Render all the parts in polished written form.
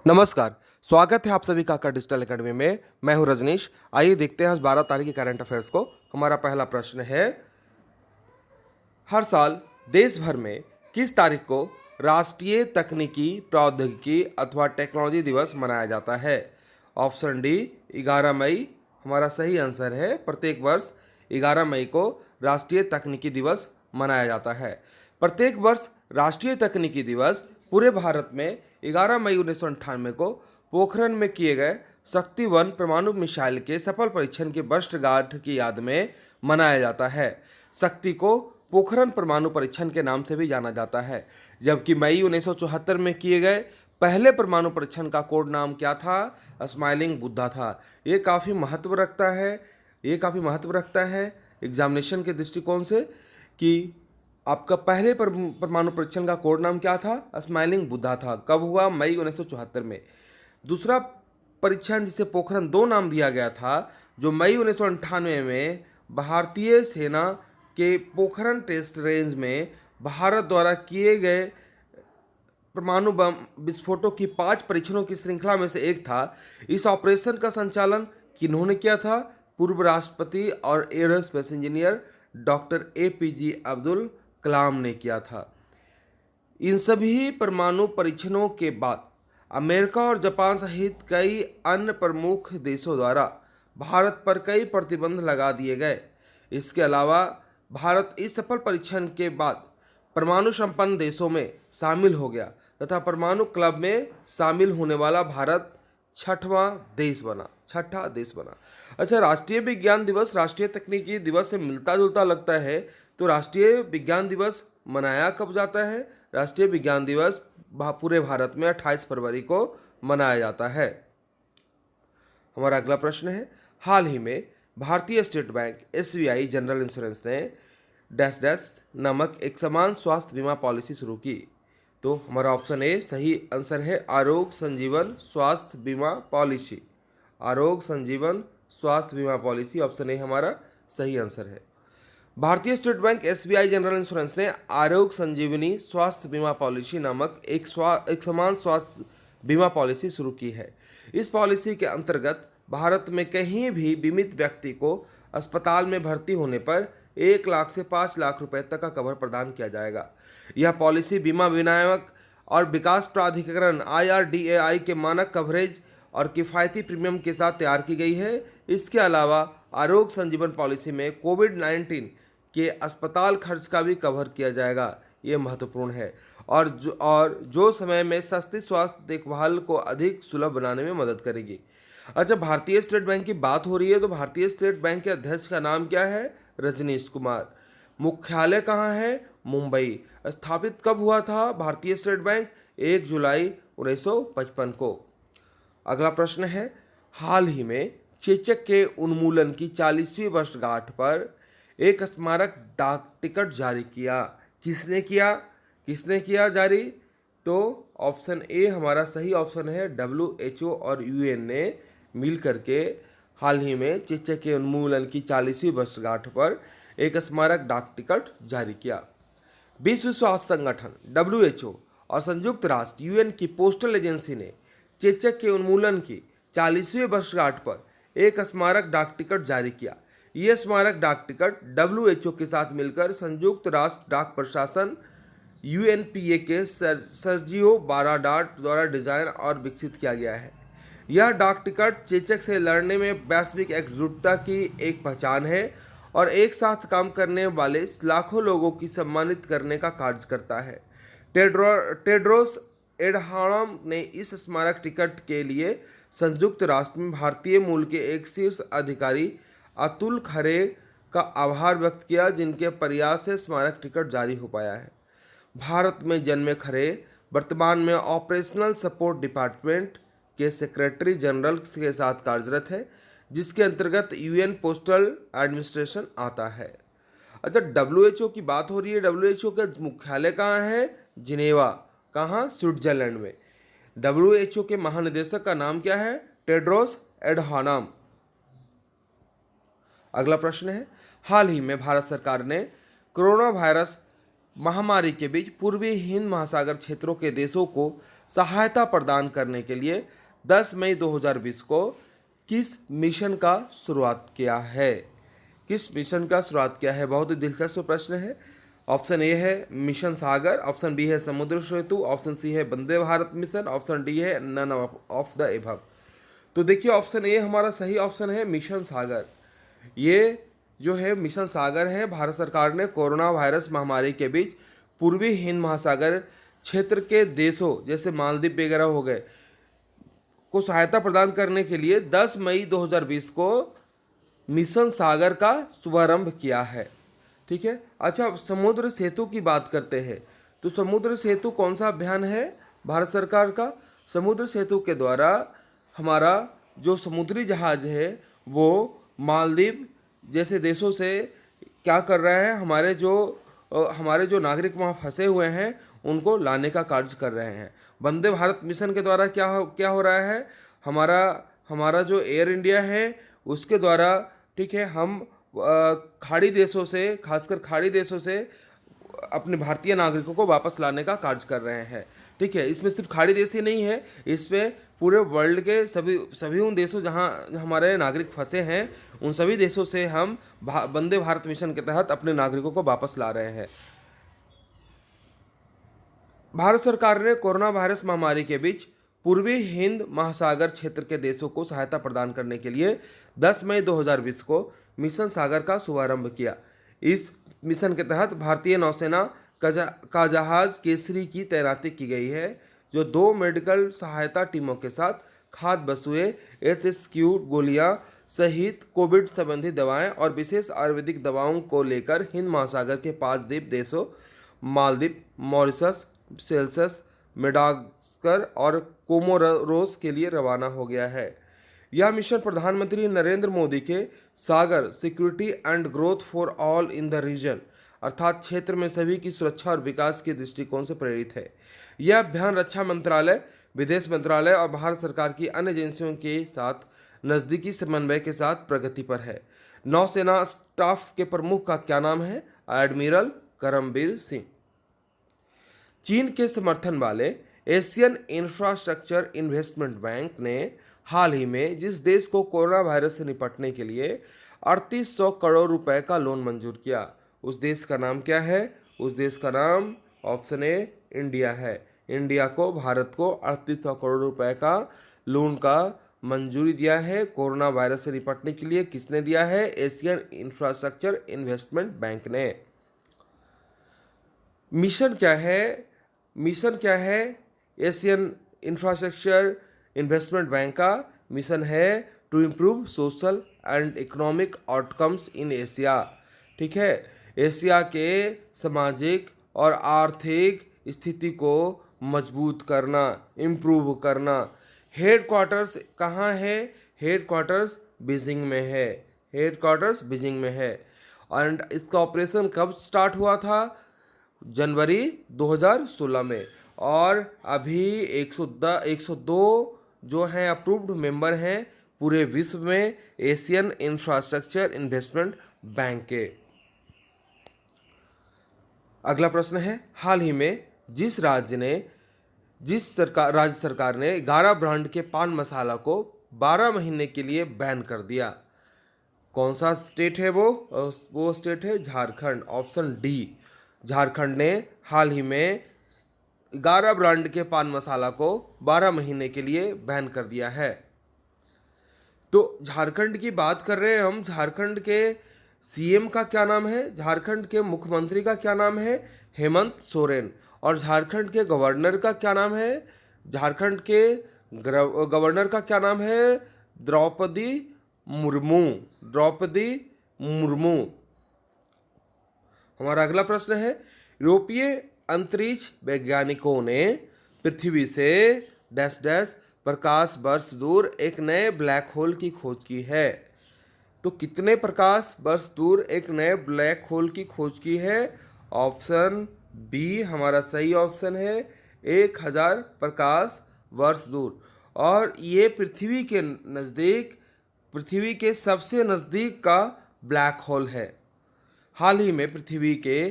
नमस्कार। स्वागत है आप सभी का डिजिटल एकेडमी में। मैं हूं रजनीश। आइए देखते हैं आज 12 तारीख की करंट अफेयर्स को। हमारा पहला प्रश्न है, हर साल देश भर में किस तारीख को राष्ट्रीय तकनीकी प्रौद्योगिकी अथवा टेक्नोलॉजी दिवस मनाया जाता है? ऑप्शन डी 11 मई हमारा सही आंसर है। प्रत्येक वर्ष 11 मई को राष्ट्रीय तकनीकी दिवस मनाया जाता है। प्रत्येक वर्ष राष्ट्रीय तकनीकी दिवस पूरे भारत में 11 मई 1998 को पोखरण में किए गए शक्ति वन परमाणु मिसाइल के सफल परीक्षण की वर्षगांठ की याद में मनाया जाता है। शक्ति को पोखरण परमाणु परीक्षण के नाम से भी जाना जाता है। जबकि मई 1974 में किए गए पहले परमाणु परीक्षण का कोड नाम क्या था? स्माइलिंग बुद्धा था। ये काफ़ी महत्व रखता है। एग्जामिनेशन के दृष्टिकोण से कि आपका पहले परमाणु परीक्षण का कोड नाम क्या था? स्माइलिंग बुद्धा था। कब हुआ? मई 1974 में। दूसरा परीक्षण जिसे पोखरण 2 नाम दिया गया था, जो मई 1998 में भारतीय सेना के पोखरण टेस्ट रेंज में भारत द्वारा किए गए परमाणु बम विस्फोटों की 5 परीक्षणों की श्रृंखला में से एक था। इस ऑपरेशन का संचालन किन्होंने किया था? पूर्व राष्ट्रपति और aerospace engineer doctor APJ Abdul Kalam ने किया था। इन सभी परमाणु परीक्षणों के बाद अमेरिका और जापान सहित कई अन्य प्रमुख देशों द्वारा भारत पर कई प्रतिबंध लगा दिए गए। इसके अलावा भारत इस सफल परीक्षण के बाद परमाणु संपन्न देशों में शामिल हो गया तथा परमाणु क्लब में शामिल होने वाला भारत छठा देश बना। अच्छा, राष्ट्रीय विज्ञान दिवस राष्ट्रीय तकनीकी दिवस से मिलता जुलता लगता है, तो राष्ट्रीय विज्ञान दिवस मनाया कब जाता है? राष्ट्रीय विज्ञान दिवस पूरे भारत में 28 फरवरी को मनाया जाता है। हमारा अगला प्रश्न है, हाल ही में भारतीय state bank SBI general insurance ने डैश डैश नामक एक समान स्वास्थ्य बीमा पॉलिसी शुरू की। तो हमारा ऑप्शन ए सही आंसर है, आरोग्य संजीवन स्वास्थ्य बीमा पॉलिसी। आरोग्य संजीवन स्वास्थ्य बीमा पॉलिसी, ऑप्शन ए हमारा सही आंसर है। भारतीय state bank SBI general insurance ने आरोग्य संजीवनी स्वास्थ्य बीमा पॉलिसी नामक एक समान स्वास्थ्य बीमा पॉलिसी शुरू की है। इस पॉलिसी के अंतर्गत भारत में कहीं भी बीमित व्यक्ति को अस्पताल में भर्ती होने पर 1 लाख से 5 लाख रुपए तक का कवर प्रदान किया जाएगा। यह पॉलिसी बीमा विनियामक और विकास प्राधिकरण IRDAI के मानक कवरेज और किफ़ायती प्रीमियम के साथ तैयार की गई है। इसके अलावा आरोग्य संजीवन पॉलिसी में कोविड-19 के अस्पताल खर्च का भी कवर किया जाएगा। ये महत्वपूर्ण है और जो समय में सस्ती स्वास्थ्य देखभाल को अधिक सुलभ बनाने में मदद करेगी। अच्छा, भारतीय स्टेट बैंक की बात हो रही है, तो भारतीय स्टेट बैंक के अध्यक्ष का नाम क्या है? रजनीश कुमार। मुख्यालय कहाँ है? मुंबई। स्थापित कब हुआ था भारतीय स्टेट बैंक? 1 जुलाई 1955 को। अगला प्रश्न है, हाल ही में चेचक के उन्मूलन की 40वीं वर्षगांठ पर एक स्मारक डाक टिकट जारी किया। किसने किया जारी? तो ऑप्शन ए हमारा सही ऑप्शन है। WHO और UN ने मिल करके हाल ही में चेचक के उन्मूलन की 40वीं वर्षगांठ पर एक स्मारक डाक टिकट जारी किया। विश्व स्वास्थ्य संगठन WHO और संयुक्त राष्ट्र UN की पोस्टल एजेंसी ने चेचक के उन्मूलन की 40वीं वर्षगांठ पर एक स्मारक डाक टिकट जारी किया। यह स्मारक डाक टिकट WHO के साथ मिलकर संयुक्त राष्ट्र डाक प्रशासन UNPA के सर्जियो बाराडाट द्वारा डिजाइन और विकसित किया गया है। यह डाक टिकट चेचक से लड़ने में वैश्विक एकजुटता की एक पहचान है और एक साथ काम करने वाले लाखों लोगों की सम्मानित करने का कार्य करता है। टेड्रोस एडहानम ने इस स्मारक टिकट के लिए संयुक्त राष्ट्र में भारतीय मूल के एक शीर्ष अधिकारी अतुल खरे का आभार व्यक्त किया, जिनके प्रयास से स्मारक टिकट जारी हो पाया है। भारत में जन्मे खरे वर्तमान में ऑपरेशनल सपोर्ट डिपार्टमेंट के सेक्रेटरी जनरल के साथ कार्यरत है, जिसके अंतर्गत UN पोस्टल एडमिनिस्ट्रेशन आता है। अच्छा, WHO की बात हो रही है। WHO का मुख्यालय कहाँ है? जिनेवा। कहाँ? स्विट्जरलैंड में। WHO के महानिदेशक का नाम क्या है? टेड्रोस एडहानम। अगला प्रश्न है, हाल ही में भारत सरकार ने कोरोना वायरस महामारी के बीच पूर्वी हिंद महासागर क्षेत्रों के देशों को सहायता प्रदान करने के लिए 10 मई 2020 को किस मिशन का शुरुआत किया है? किस मिशन का शुरुआत किया है? बहुत ही दिलचस्प प्रश्न है। ऑप्शन ए है मिशन सागर, ऑप्शन बी है समुद्र सेतु, ऑप्शन सी है Vande Bharat mission, option D है नन ऑफ द एबव। तो देखिए ऑप्शन ए हमारा सही ऑप्शन है, मिशन सागर। ये जो है मिशन सागर है, भारत सरकार ने कोरोना वायरस महामारी के बीच पूर्वी हिंद महासागर क्षेत्र के देशों जैसे मालदीव वगैरह हो गए को सहायता प्रदान करने के लिए 10 मई 2020 को मिशन सागर का शुभारंभ किया है। ठीक है। अच्छा, समुद्र सेतु की बात करते हैं। तो समुद्र सेतु कौन सा अभियान है भारत सरकार का? समुद्र सेतु के द्वारा हमारा जो समुद्री जहाज है वो मालदीव जैसे देशों से क्या कर रहा है, हमारे जो नागरिक वहाँ फंसे हुए हैं उनको लाने का कार्य कर रहे हैं। वंदे भारत मिशन के द्वारा क्या हो रहा है, हमारा जो एयर इंडिया है उसके द्वारा, ठीक है, हम खाड़ी देशों से, खासकर खाड़ी देशों से अपने भारतीय नागरिकों को वापस लाने का कार्य कर रहे हैं। ठीक है। इसमें सिर्फ खाड़ी देश ही नहीं है, इसमें पूरे वर्ल्ड के सभी उन देशों जहां हमारे नागरिक फंसे हैं उन सभी देशों से हम वंदे भारत मिशन के तहत अपने नागरिकों को वापस ला रहे हैं। भारत सरकार ने कोरोना वायरस महामारी के बीच पूर्वी हिंद महासागर क्षेत्र के देशों को सहायता प्रदान करने के लिए 10 मई 2020 को मिशन सागर का शुभारंभ किया। इस मिशन के तहत भारतीय नौसेना का जहाज केसरी की तैनाती की गई है, जो 2 मेडिकल सहायता टीमों के साथ खाद्य वस्तुएं, HSQ गोलियां सहित कोविड संबंधी दवाएं और विशेष आयुर्वेदिक दवाओं को लेकर हिंद महासागर के 5 द्वीप देशों मालदीव, मॉरिशस, सेल्सस, मेडागास्कर और कोमोरोस के लिए रवाना हो गया है। यह मिशन प्रधानमंत्री नरेंद्र मोदी के SAGAR security and growth for all in the region अर्थात क्षेत्र में सभी की सुरक्षा और विकास के दृष्टिकोण से प्रेरित है। यह अभियान रक्षा मंत्रालय, विदेश मंत्रालय और भारत सरकार की अन्य एजेंसियों के साथ नज़दीकी समन्वय के साथ प्रगति पर है। नौसेना स्टाफ के प्रमुख का क्या नाम है? एडमिरल करमबीर सिंह। चीन के समर्थन वाले एशियन इंफ्रास्ट्रक्चर इन्वेस्टमेंट बैंक ने हाल ही में जिस देश को कोरोना वायरस से निपटने के लिए 3800 करोड़ रुपए का लोन मंजूर किया, उस देश का नाम क्या है? उस देश का नाम ऑप्शन ए इंडिया है। इंडिया को, भारत को 3800 करोड़ रुपए का लोन का मंजूरी दिया है कोरोना वायरस से निपटने के लिए। किसने दिया है? एशियन इंफ्रास्ट्रक्चर इन्वेस्टमेंट बैंक ने। मिशन क्या है? मिशन क्या है एशियन इंफ्रास्ट्रक्चर इन्वेस्टमेंट बैंक का? मिशन है to improve social and economic outcomes in Asia. ठीक है। एशिया के सामाजिक और आर्थिक स्थिति को मजबूत करना, इम्प्रूव करना। हेडक्वार्टर्स कहाँ है? हेडक्वार्टर्स बीजिंग में है। हेडक्वार्टर्स बीजिंग में है। एंड इसका ऑपरेशन कब स्टार्ट हुआ था? जनवरी 2016 में। और अभी 102 जो हैं अप्रूव्ड मेंबर हैं पूरे विश्व में एशियन इंफ्रास्ट्रक्चर इन्वेस्टमेंट बैंक के। अगला प्रश्न है, हाल ही में जिस राज्य सरकार ने 11 ब्रांड के पान मसाला को 12 महीने के लिए बैन कर दिया, कौन सा स्टेट है वो स्टेट है झारखंड। ऑप्शन डी, झारखंड ने हाल ही में 11 ब्रांड के पान मसाला को 12 महीने के लिए बैन कर दिया है। तो झारखंड की बात कर रहे हैं हम। झारखंड के सीएम का क्या नाम है? झारखंड के मुख्यमंत्री का क्या नाम है? हेमंत सोरेन। और झारखंड के गवर्नर का क्या नाम है? झारखंड के गवर्नर का क्या नाम है? द्रौपदी मुर्मू। द्रौपदी मुर्मू। हमारा अगला प्रश्न है, यूरोपीय अंतरिक्ष वैज्ञानिकों ने पृथ्वी से डैश डैश प्रकाश वर्ष दूर एक नए ब्लैक होल की खोज की है। तो कितने प्रकाश वर्ष दूर एक नए ब्लैक होल की खोज की है? ऑप्शन बी हमारा सही ऑप्शन है, 1000 प्रकाश वर्ष दूर। और ये पृथ्वी के नज़दीक, पृथ्वी के सबसे नज़दीक का ब्लैक होल है। हाल ही में पृथ्वी के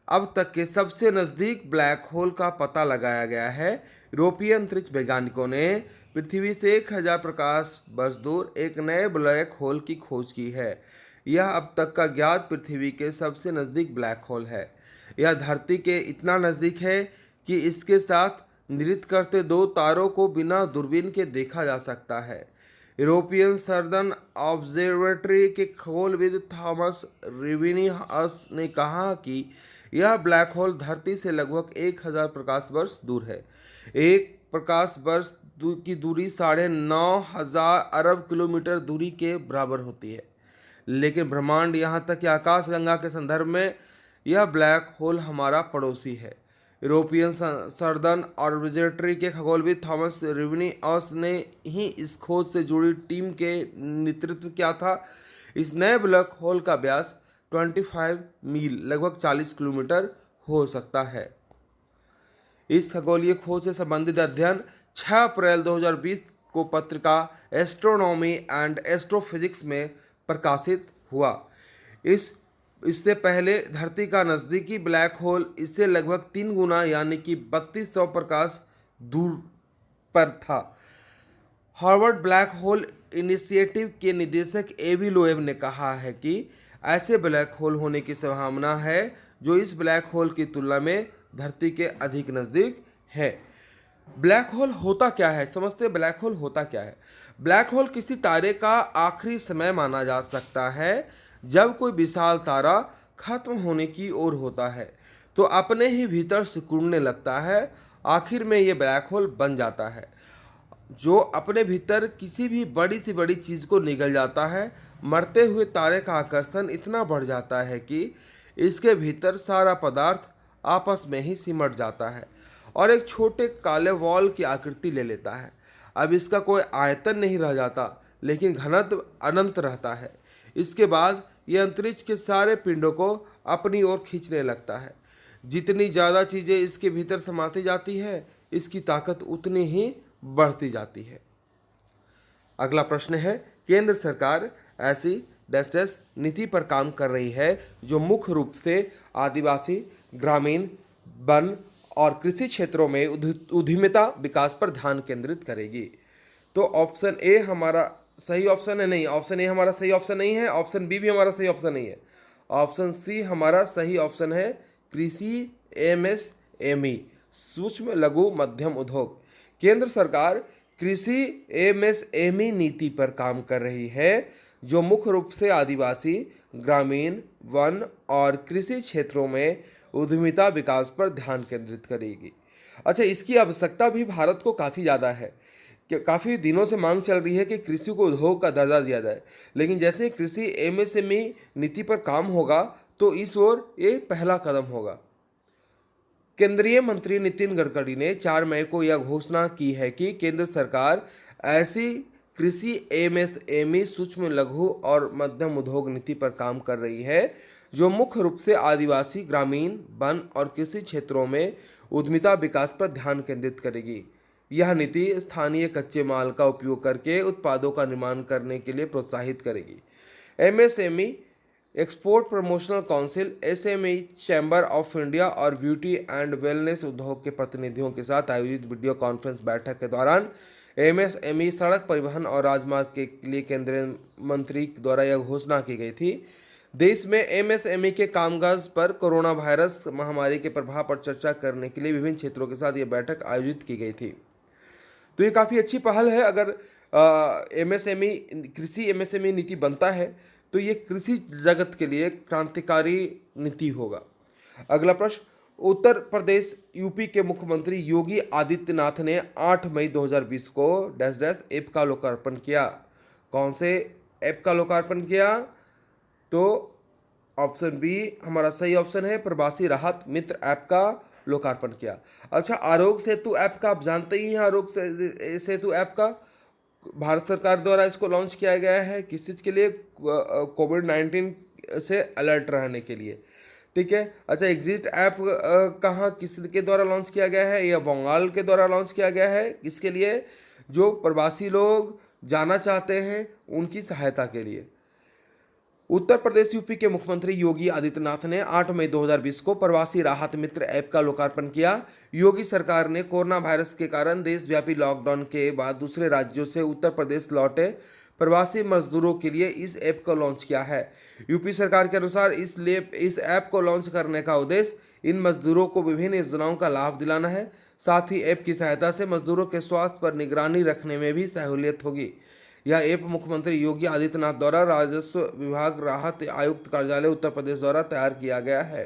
अब तक के सबसे नज़दीक ब्लैक होल का पता लगाया गया है। यूरोपीय अंतरिक्ष वैज्ञानिकों ने पृथ्वी से 1000 प्रकाश वर्ष दूर एक नए ब्लैक होल की खोज की है। यह अब तक का ज्ञात पृथ्वी के सबसे नज़दीक ब्लैक होल है। यह धरती के इतना नज़दीक है कि इसके साथ नृत्य करते दो तारों को बिना दूरबीन के देखा जा सकता है। यूरोपियन सर्दर्न ऑब्जर्वेटरी के खगोलविद थॉमस रिविनियस ने कहा कि यह ब्लैक होल धरती से लगभग 1000 प्रकाश वर्ष दूर है। एक प्रकाश वर्ष की दूरी 9,500 अरब किलोमीटर दूरी के बराबर होती है। लेकिन ब्रह्मांड यहाँ तक कि आकाशगंगा के संदर्भ में यह ब्लैक होल हमारा पड़ोसी है। यूरोपियन सर्दर्न ऑब्जर्वेटरी के खगोलविद थॉमस रिविनियस ने ही इस खोज से जुड़ी टीम के नेतृत्व किया था। इस नए ब्लैक होल का व्यास 25 मील लगभग 40 किलोमीटर हो सकता है। इस खगोलीय खोज से संबंधित अध्ययन 6 अप्रैल 2020 को पत्रिका एस्ट्रोनॉमी एंड एस्ट्रोफिजिक्स में प्रकाशित हुआ। इससे पहले धरती का नज़दीकी ब्लैक होल इससे लगभग 3 गुना यानी कि 3200 प्रकाश दूर पर था। हार्वर्ड ब्लैक होल इनिशिएटिव के निदेशक एवी लोएब ने कहा है कि ऐसे ब्लैक होल होने की संभावना है जो इस ब्लैक होल की तुलना में धरती के अधिक नज़दीक है। ब्लैक होल होता क्या है? समझते ब्लैक होल होता क्या है। ब्लैक होल किसी तारे का आखिरी समय माना जा सकता है। जब कोई विशाल तारा खत्म होने की ओर होता है तो अपने ही भीतर सिकुड़ने लगता है। आखिर में ये ब्लैक होल बन जाता है जो अपने भीतर किसी भी बड़ी से बड़ी चीज़ को निगल जाता है। मरते हुए तारे का आकर्षण इतना बढ़ जाता है कि इसके भीतर सारा पदार्थ आपस में ही सिमट जाता है और एक छोटे काले वॉल की आकृति ले लेता है। अब इसका कोई आयतन नहीं रह जाता लेकिन घनत्व अनंत रहता है। इसके बाद यह अंतरिक्ष के सारे पिंडों को अपनी ओर खींचने लगता है। जितनी ज़्यादा चीज़ें इसके भीतर समाती जाती है इसकी ताकत उतनी ही बढ़ती जाती है। अगला प्रश्न है, केंद्र सरकार ऐसी डैश नीति पर काम कर रही है जो मुख्य रूप से आदिवासी, ग्रामीण, वन और कृषि क्षेत्रों में उद्यमिता विकास पर ध्यान केंद्रित करेगी। तो ऑप्शन ए हमारा सही ऑप्शन है। नहीं, ऑप्शन ए हमारा सही ऑप्शन नहीं है। ऑप्शन बी भी हमारा सही ऑप्शन नहीं है। ऑप्शन सी हमारा सही ऑप्शन है, कृषि एमएसएमई, सूक्ष्म लघु मध्यम उद्योग। केंद्र सरकार कृषि एमएसएमई नीति पर काम कर रही है जो मुख्य रूप से आदिवासी, ग्रामीण, वन और कृषि क्षेत्रों में उद्यमिता विकास पर ध्यान केंद्रित करेगी। अच्छा, इसकी आवश्यकता भी भारत को काफ़ी ज़्यादा है कि काफ़ी दिनों से मांग चल रही है कि कृषि को उद्योग का दर्जा दिया जाए। लेकिन जैसे कृषि एमएसएमई नीति पर काम होगा तो इस ओर ये पहला कदम होगा। केंद्रीय मंत्री नितिन गडकरी ने 4 मई को यह घोषणा की है कि केंद्र सरकार ऐसी कृषि एमएसएमई, सूक्ष्म लघु और मध्यम उद्योग नीति पर काम कर रही है जो मुख्य रूप से आदिवासी, ग्रामीण, वन और कृषि क्षेत्रों में उद्यमिता विकास पर ध्यान केंद्रित करेगी। यह नीति स्थानीय कच्चे माल का उपयोग करके उत्पादों का निर्माण करने के लिए प्रोत्साहित करेगी। MSME export promotional council, SME, chamber of India और ब्यूटी एंड वेलनेस उद्योग के प्रतिनिधियों के साथ आयोजित वीडियो कॉन्फ्रेंस बैठक के दौरान एमएसएमई, सड़क परिवहन और राजमार्ग के लिए केंद्रीय मंत्री द्वारा यह घोषणा की गई थी। देश में एमएसएमई के कामकाज पर कोरोना वायरस महामारी के प्रभाव पर चर्चा करने के लिए विभिन्न क्षेत्रों के साथ यह बैठक आयोजित की गई थी। तो ये काफ़ी अच्छी पहल है। अगर एमएसएमई, कृषि एमएसएमई नीति बनता है तो ये कृषि जगत के लिए क्रांतिकारी नीति होगा। अगला प्रश्न, उत्तर प्रदेश यूपी के मुख्यमंत्री योगी आदित्यनाथ ने 8 मई 2020 को डैश डैश ऐप का लोकार्पण किया। कौन से ऐप का लोकार्पण किया? तो ऑप्शन बी हमारा सही ऑप्शन है, प्रवासी राहत मित्र ऐप का लोकार्पण किया। अच्छा, आरोग्य सेतु ऐप का आप जानते ही हैं। आरोग्य सेतु ऐप का भारत सरकार द्वारा इसको लॉन्च किया गया है। किस चीज़ के लिए? कोविड-19 से अलर्ट रहने के लिए। ठीक है। अच्छा, एग्जिट ऐप कहाँ किसके द्वारा लॉन्च किया गया है? यह बंगाल के द्वारा लॉन्च किया गया है। किसके लिए? जो प्रवासी लोग जाना चाहते हैं उनकी सहायता के लिए। उत्तर प्रदेश यूपी के मुख्यमंत्री योगी आदित्यनाथ ने 8 मई 2020 को प्रवासी राहत मित्र ऐप का लोकार्पण किया। योगी सरकार ने कोरोना वायरस के कारण देशव्यापी लॉकडाउन के बाद दूसरे राज्यों से उत्तर प्रदेश लौटे प्रवासी मजदूरों के लिए इस ऐप को लॉन्च किया है। यूपी सरकार के अनुसार इस ऐप को लॉन्च करने का उद्देश्य इन मजदूरों को विभिन्न योजनाओं का लाभ दिलाना है। साथ ही ऐप की सहायता से मजदूरों के स्वास्थ्य पर निगरानी रखने में भी सहूलियत होगी। यह ऐप मुख्यमंत्री योगी आदित्यनाथ द्वारा राजस्व विभाग, राहत आयुक्त कार्यालय उत्तर प्रदेश द्वारा तैयार किया गया है।